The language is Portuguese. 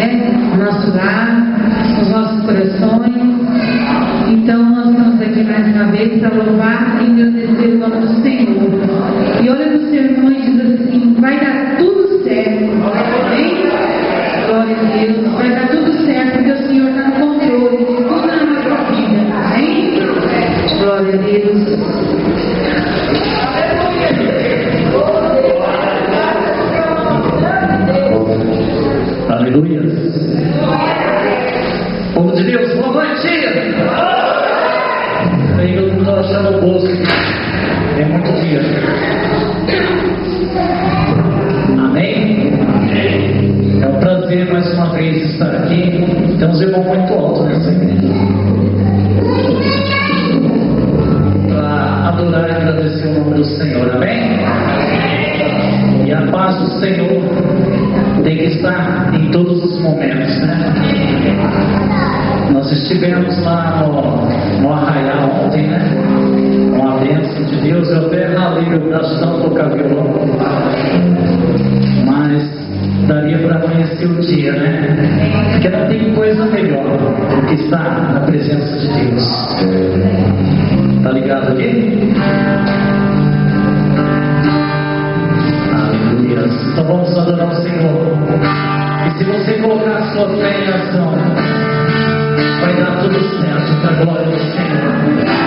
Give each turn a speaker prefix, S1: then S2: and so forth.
S1: no nosso lar, nos nossos corações. Então nós estamos aqui mais uma vez para louvar e agradecer o nome do Senhor. E olha no seu irmão e diz assim: vai dar tudo certo, amém? Glória a Deus, vai dar tudo certo, porque o Senhor está no controle de tudo na nossa vida, amém? Glória a Deus.
S2: Aleluia. Povo de Deus, boa noite. Eu não estou achando o bolso. É muito dia. Amém? É um prazer mais uma vez estar aqui. Temos um irmão muito alto nessa igreja. Para adorar e agradecer o nome do Senhor. Amém? E a paz do Senhor tem que estar em todos os momentos, né? Nós estivemos lá no Arraial ontem, né? Com a bênção de Deus. Eu até ralei o braço não tocar violão, mas daria para amanhecer o dia, né? Porque não tem coisa melhor do que estar na presença de Deus. Tá ligado aqui? Então vamos adorar o Senhor. E se você colocar a sua fé em ação, vai dar tudo certo para a glória do Senhor.